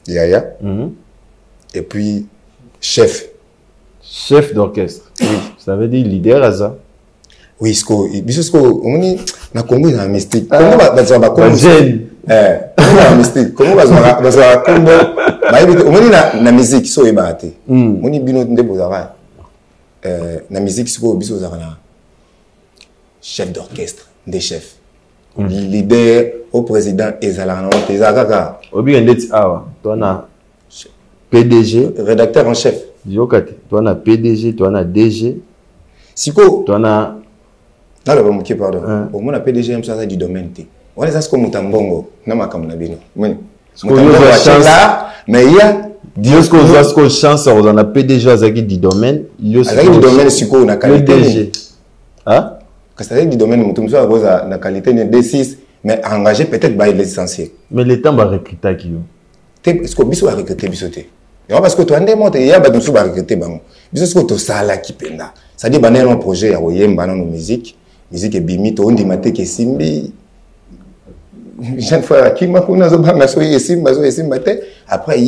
Yaya et puis chef d'orchestre. Oui, ça veut dire leader à ça. Oui, sko on dit na Congo na mystique. Comment ba Congo mystique. Comment ba Congo on dit na musique so ebate. On dit bino ndebo zara. Na musique sko biso zara na chef d'orchestre, des chefs. Leader au président ezalana ezaka. Obi ndeti awa, toi na PDG, rédacteur en chef. Yokate, toi na PDG, toi na DG. Siko, toi na alors pardon. Au moins na PDG aime ça du domaine té. On est ça comme mutambongo na makamna bino. Moni. Mais il y a Dieu ce qu'on chance on a PDG azaki du domaine, yo azaki du domaine siko na qualité. PDG. Hein? Parce que du domaine mutumso a cause na qualité ne D6 mais engagé peut-être by l'essentiel. Mais le temps va recruter qui yo. Est-ce que biso va recruter bisoté? Non parce que toi ndé monte ya ba musu ba recruter bango. Biso ce que to sala ki penda. Ça dit baner un projet ya oyemba na musique et bimi to ndi mate ke simbi. Jeune fois qui m'a connait zo banga so yesimba te après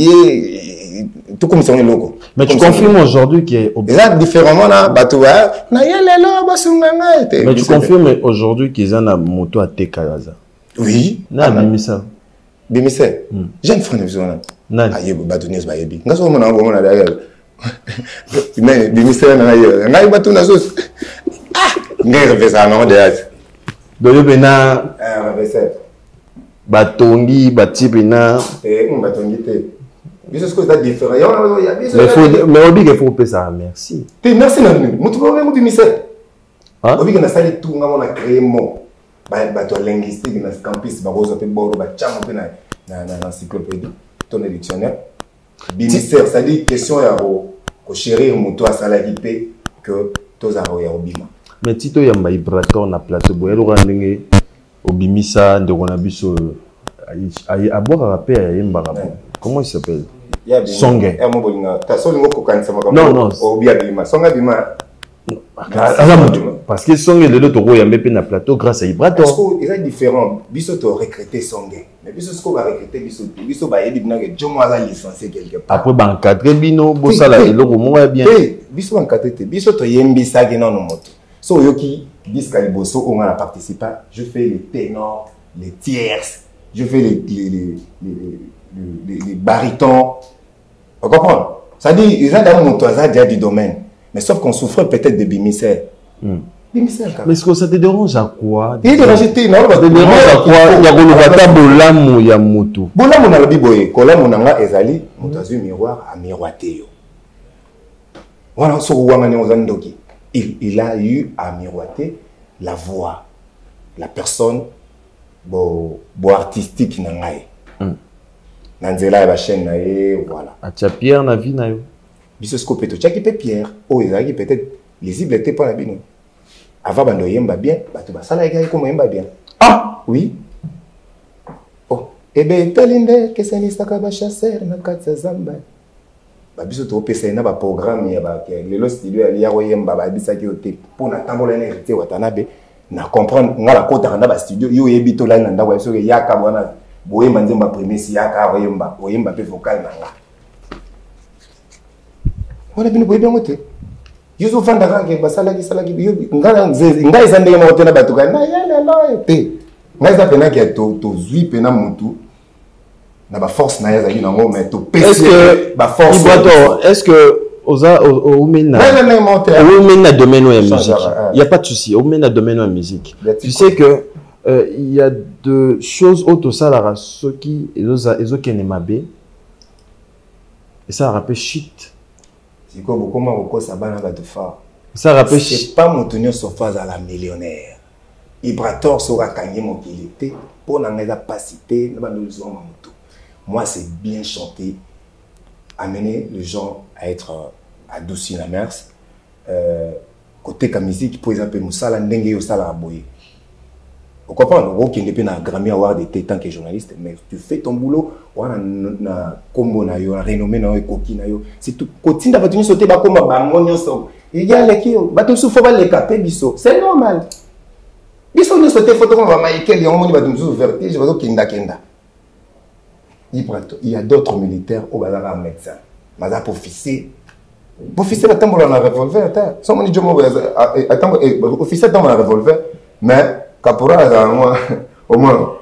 tout comme ça on est loco. Mais tu confirmes aujourd'hui qu'il est là différemment là batuwa na yelelo basunganga te. Mais tu confirmes aujourd'hui qu'ils ont la moto à Tekaza. Oui, na bimisa. Bimisa. Jeune frère nous on Nani? Aye batunies ba yebi. Ngaso mona ngo mona derrière. Mais bimisa na ye. Ngai batuna so. Ah, ngai revesa na derrière. Doyo bena revesa. Batongi batipe na batongi te. biso ce que c'est différent mais obi il faut payer ça merci merci na nous mutu ko mu bimisel obi que na sali tout ngamo na créer mot ba to linguistique na campus ba bozo pe boro ba chamo pe na encyclopédie ton dictionnaire bimisel ça dit question ya ko chérir mutu asala kipe que toza ro ya obima mais tito ya vibrateur na plateau boyelo randenge obimisa ndeko na biso a boire à paix yemba comment il s'appelle Songe non non Songa bima parce que Songe le loto ya mepe na plateau grâce à vibrateur il est différent biso to recruter Songe mais biso ce qu'on va recruter biso ba yebi na que jomo a licencié quelque part après ba encadrer bino bosala eloko mo bien biso encadrer biso to yembisa ke na no moto so yoki disque liboso on a participé je fais les ténors les tierces je fais les barytons on comprend ça dit ils ont dans mon toit déjà du domaine mais sauf qu'on souffre peut-être de bimisère mais est-ce que ça te dérange à quoi il dérange non ça te dérange à quoi il y a kolobata bolamu ya mutu bolamu na lobi boye kolamu nanga ezali mutu azui miroir a miroiter yo voilà so wanga ne ozandoki il a eu à miroiter la voix la personne bo artistique na ngai na nzela ya ba chaîne na ye voilà atia Pierre na vie na yo biso scope to chaki pe Pierre o ezaki peut-être lisible était pas la bino avant bando yemba bien bato basala eka ko yemba bien oui oh ebe talinde que c'est nisaka ba chasser na katsa zamba ba biso to pesa na ba programme ya ba lelo studio ya yemba ba bisaki ote pour na tambola na hérité watanabe na comprendre ngala kota na ba studio yo yebi to la na ndawa so ke yaka bwana boyemba nzemba prémisse yaka oyemba pe vocal na nga wala bino boyemba ngote yuzo fanda range basala ki sala ki ngala ngai zande yema otena batuka na yale lo te ngai za pena ki to zui pena mutu na ba force na yaza na ngo mais to pese ba force est-ce que oza omena omena domaine ya musique il y a pas de souci omena domaine ya musique tu sais que il y a de choses autres ça la ceux qui ezokene mabe et ça rappelle shit c'est comme comment on ça bana ba de fort ça rappelle c'est pas montenir sur phase à la millionnaire vibrateur sera gagné mon qualité pour na ngeza pasité na ba nous moto moi c'est bien chanter amener les gens à être adouci la mers côté ka musique pour exemple musala ndenge yo sala boye vous comprenez ok n'est pas na Grammy Award de tant que journaliste mais tu fais ton boulot wana na kombo na yo renommé na yo koki na yo c'est tout kotinda batuni sauter ba komba bango nyonso il y a les qui bato souffre ba les capé biso c'est normal biso ne sauter photo comme ba Michael yo moni bato sous vertige bato kenda il y a d'autres militaires au bazar médecin maza officier officier batambola na revolver ata so moni jomo attends officier tambola na revolver mais caporal à moi au moins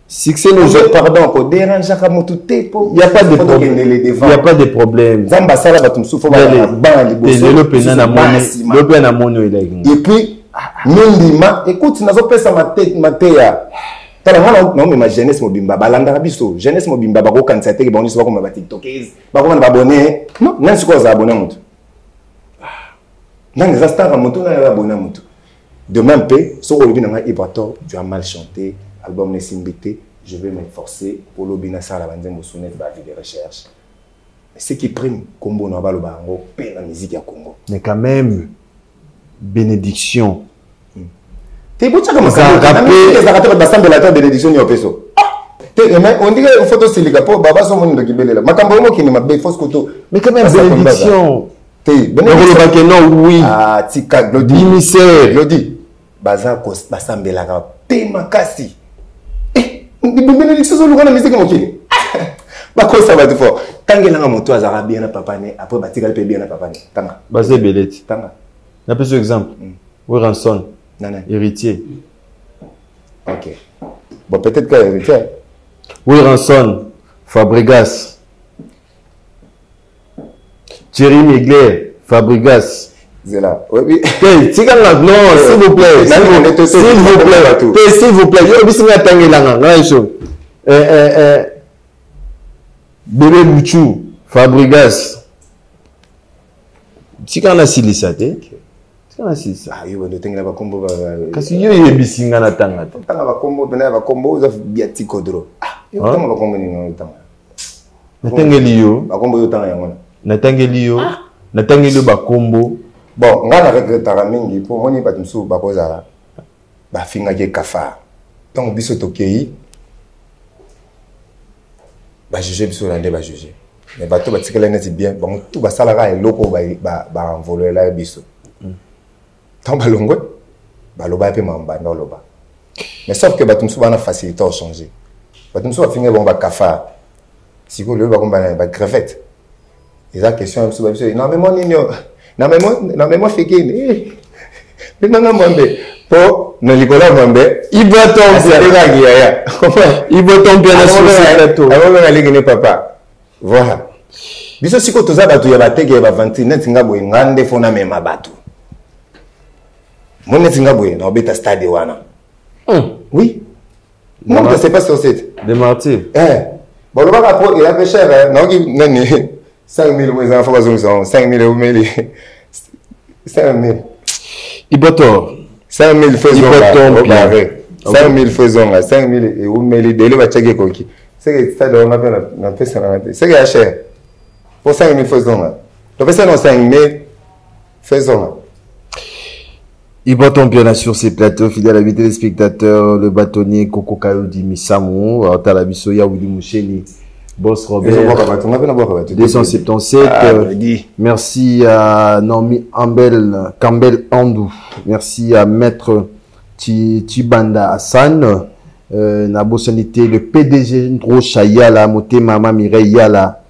succès pardon pour déranger à mon tout il y a pas de problème il y a pas de problème zamba sala batum souffo ba et puis mindima écoute nazo pesa mateya tala ngana non mais ma jeunesse mobimba balanda biso jeunesse mobimba ba ko kanisa te ba oni so ba ko ba tiktokers ba ko ba abonné non nan siko za abonné mutu nan za star mutu na abonné mutu de même peu so olobi na vibrateur tu as mal chanté album ne simbité je vais m'efforcer pour lobina sala banzembo sounet ba vie de recherche ce qui prime combo na ba lo bango pe na musique ya Congo mais quand même bénédiction t'es beau ça comme ça les arrêteurs de bénédiction ni opeso mais on dirait une photo silica pour baba so mon dokibelela makambo mo kini mabe fausse koto mais quand même bénédiction bénédiction non oui ah tika glodi misère glodi baza ko basambela ka pe makasi bénédiction zo lukana musique mo kini ba ko ça va de fort tangela nga moto azara bien na papa ne après batika pe bien na papa ne tanga basé beleti tanga na peu exemple oui ranson héritier ok bon peut-être que héritier oui ranson Fabregas Thierry Mugler Fabregas C'est là. Oui. Non, s'il vous plaît. S'il vous plaît. Yo, bisimi atangela nga so. Bébé Bouchou, Fabregas. Tika na silisa te. Tika na silisa. Ah, yo ndo tengela ba kombo ba. Kasi yo yebisinga na tanga. Tanga ba kombo za biati kodro. Ah, yo tanga ba kombo ni no tanga. Natangeli yo. Ba kombo yo tanga yango. Natangeli yo. Natangeli ba kombo. Bon, nga na regretara mingi pour moni ba tumsu ba kozala. Ba finga ke kafa. Tant biso tokei. Ba juger biso la nde ba juger. Mais bato batikela neti bien. Bon, tout ba salara eloko ba envoler la biso. Tant ba longwe ba loba pe mamba na loba. Mais sauf que bato msu bana facilité au changer. Bato msu ba finga bon ba kafa. Siko le ba komba ba crevette. Et la question msu ba biso. Non mais mon nino. Non mais moi fait gagner. Mais non mwambe. Po na likola mwambe. Il va tomber. Il va tomber na sur ce plateau. Avant na ligene papa. Voilà. Biso siko toza batu ya bateke ba 29 ngabwe ngande fona mema batu. Mon net ngabwe na obeta stade wana. Oui. Non, je sais pas sur cette. Des martyrs. Bon le va il a fait cher na oki nani 5000 mes enfants bazonga 5000 euros 5000. Ibotor. 5000 faisons. 5000 faisons. 5000 euros mais délai va checker koki. C'est que ça doit na pesa na. C'est que cher. Pour 5000 faisons. Donc ça non 5000 faisons. Iboton bien sur ces plateaux, fidèles amis téléspectateurs, le bâtonnier Koko Kayodi Misamou, Talabiso Yaoudi Moucheni. Boss Robert 277. Merci à Naomi Campbell Andou. Merci à Maître Tibanda Hassan. Nabosonité, le PDG Rocha Yala, Moté Mama Mireille Yala.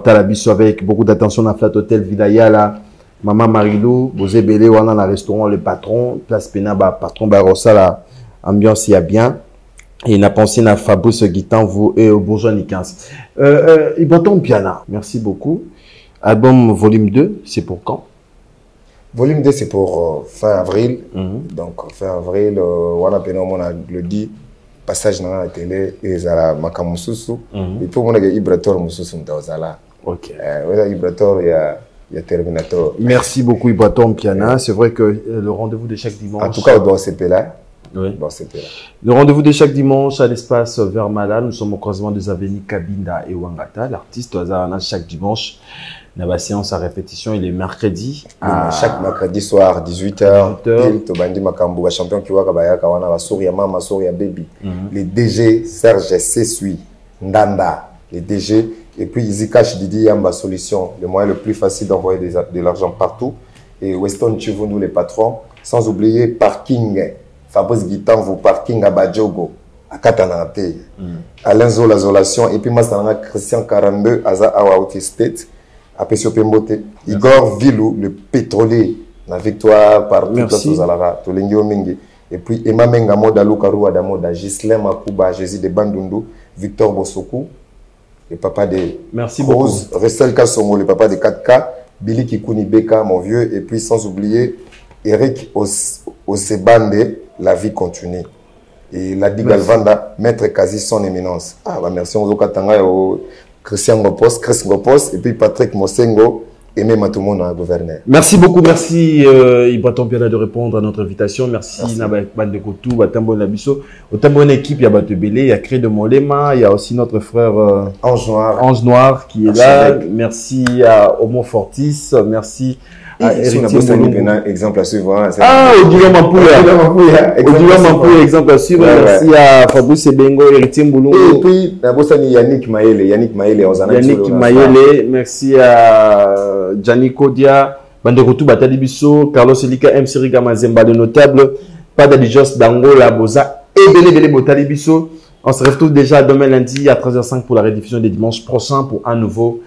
Talabiso avec beaucoup d'attention à Flat Hotel Villa Yala. Maman Marilou, Bozé Belé, on a un restaurant, le patron, Place Pénaba, patron Barossa, la ambiance y a bien. Et il a pensé à Fabrice Guitan, vous et au bourgeois Nikens. Iboton Piana, merci beaucoup. Album volume 2, c'est pour quand? Volume 2, c'est pour fin avril. Donc, fin avril, on a le 10, passage dans la télé, et à la Makamususu. Et pour moi, il y a Ibrator Mususu Ndazala. Ok. Ibrator, il y a Terminator. Merci beaucoup, Iboton Piana. C'est vrai que le rendez-vous de chaque dimanche. En tout cas, au DOCP là. Oui. Le rendez-vous de chaque dimanche à l'espace Vermala. Nous sommes au croisement des avenues Kabinda et Wangata. L'artiste chaque dimanche. La séance à répétition, il est mercredi. Chaque mercredi soir, 18h. Tobandi Makambu, champion qui Wakabaya, Kawana, Soria Mama, Soria Baby. Les DG, Serge Sesui, Ndanda, les DG. Et puis Izikash Didi Yamba Solution, le moyen le plus facile d'envoyer de l'argent partout. Et Weston Chivundu, les patrons. Sans oublier Parking. Fabrice Guitan, vous parking à Badjogo, à Katanate, Alain Zola Zolation, et puis Masterana Christian 42, Aza Awaouti State, à Pessio Pembote, Igor Vilou, le pétrolier, la victoire par tout Zalara, Tolengio Mingi, et puis Emma Menga Moda Lukaru Adamoda, Gislain Makuba, Jésus de Bandundu, Victor Bosoku, le papa de Rose, Restel Kassomo, le papa de 4K, Billy Kikuni Beka, mon vieux, et puis sans oublier Eric Osebande, la vie continue. Et la Galvanda, maître quasi son éminence. Ah, bah merci aux Okatanga, au Christian Gopos, Chris Gopos, et puis Patrick Mosengo, et même à tout le monde, à gouverneur. Merci beaucoup, merci Ibraton Piana de répondre à notre invitation. Merci Nabak Bandekotou, Batambo Nabiso. Au bonne équipe, il y a Batebele, il y a Cré de Molema, il y a aussi notre frère Ange Noir qui est là. Merci à Homo Fortis, merci. Exemple à suivre. Odilo Mampouya, exemple à suivre. Merci à Fabrice Bengo, Héritier Mboulou. Et puis, Yannick Mayele, merci à Gianni Kodia, Bandekotou Batalibiso, Carlos Elika, M. Siriga Mazemba, le notable, Padadijos Dangola, Boza, et Bele Botalibiso. On se retrouve déjà demain lundi à 13h05 pour la rediffusion des dimanches prochains pour un nouveau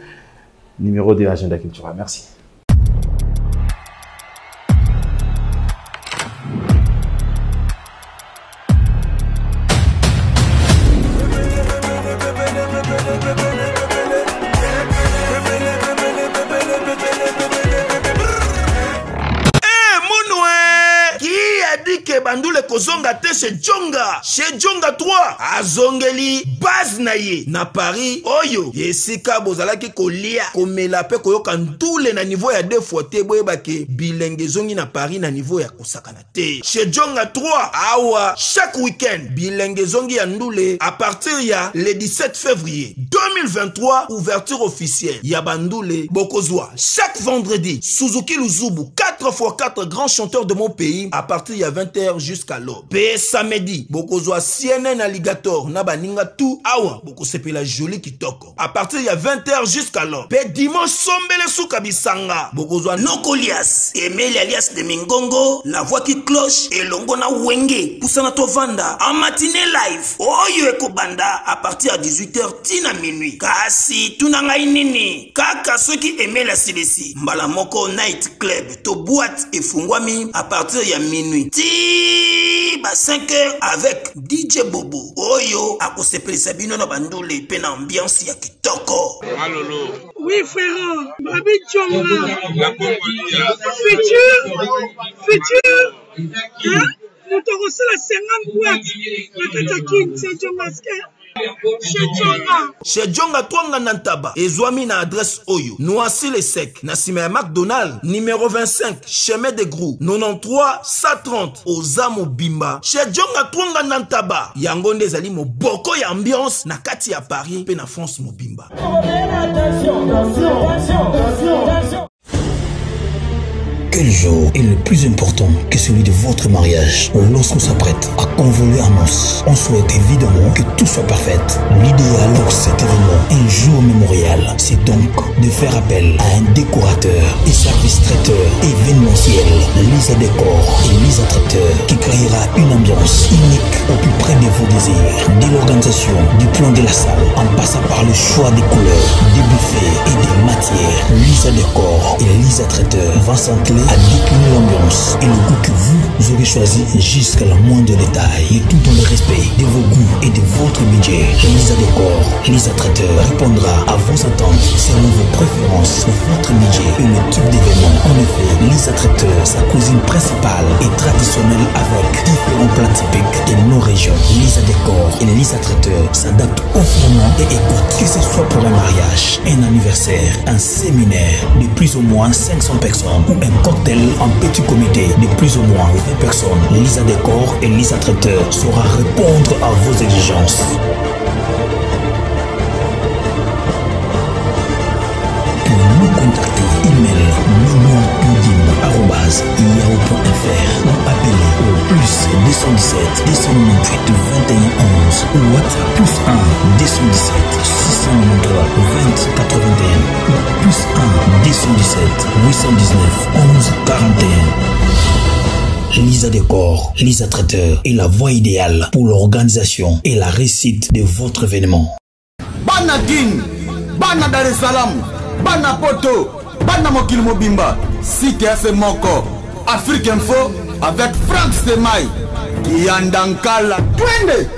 numéro de l'agenda culturel. Merci. kozonga te chez Djonga. Chez Djonga 3 azongeli base na ye na Paris oyo esika bozalaki kolia komela pe koyoka ntule na niveau ya 2 fois te boyebake bilenge zongi na Paris na niveau ya kosakana te. Chez Djonga 3 awa chaque week-end bilenge zongi ya ndule à partir ya le 17 février 2023 ouverture officielle ya bandule bokozwa chaque vendredi Suzuki Luzubu 4x4 grands chanteurs de mon pays à partir ya 20h jusqu'à l'aube. Pe samedi bokozwa CNN Alligator na baninga tout awa bokosepela joli kitoko à partir ya 20h jusqu'à l'aube. Pe dimanche sombele suka bisanga bokozwa Nokolias Emeli alias de Mingongo la voix qui cloche elongo na wenge pusana tovanda en matinée live oyo ekobanda à partir à 18h tina minuit. Kasi tunanga inini kaka soki Emeli asilesi mbala moko night club to boîte efungwami à partir ya minuit ti ba 5h avec DJ Bobo oyo akosepelisa bino na bandule pe na ambiance ya kitoko. Malolo. Oui frère, Babi Djonga. Futur. Hein? Nous t'aurons la 50 boîtes. La Katakin, c'est Djonga. Chez Djonga Twanga Nantaba ezwami na adresse oyo Noisy le Sec na sima ya McDonald numéro 25 chemin de Grou 93 130 Ozamo Bimba. Chez Djonga Twanga Nantaba yango nde ezali moboko ya ambiance na kati ya Paris pe na France mobimba. Quel jour est le plus important que celui de votre mariage? Lorsqu'on s'apprête à convoler un os, on souhaite évidemment que tout soit parfait. L'idéal pour cet événement, un jour mémorial, c'est donc de faire appel à un décorateur et service traiteur événementiel, Lisa Décor et Lisa Traiteur, qui créera une ambiance unique au plus près de vos désirs. Dès l'organisation du plan de la salle, en passant par le choix des couleurs, des buffets et des matières, Lisa Décor et Lisa Traiteur vont s'entrer à décliner l'ambiance et le goût que vous aurez choisi jusqu'à la moindre détail, et tout dans le respect de vos goûts et de votre budget. Lisa Décor, Lisa Traiteur répondra à vos attentes selon vos préférences, votre budget et le type d'événement. En effet, Lisa Traiteur, sa cuisine principale est traditionnelle avec différents plats typiques de nos régions. Lisa Décor et Lisa Traiteur s'adaptent au format et écoutent, que ce soit pour un mariage, un anniversaire, un séminaire de plus ou moins 500 personnes ou un cocktail en petit comité de plus ou moins 20 personnes. Lisa Décor et Lisa Traiteur saura répondre à vos exigences. Pour nous contacter, email mignon@yahoo.fr ou appelez au plus 217 298 21 11 ou WhatsApp plus 1 217 693 20 81 ou plus 1 217 819 11 41. Lisa Décor, Lisa Traiteur est la voie idéale pour l'organisation et la réussite de votre événement. Bana King, Bana Dar es Salaam, Bana Poto, Bana Mokil Mobimba, CTF Moko, Afrique Info avec Frank Stemai, Yandankala, Twende.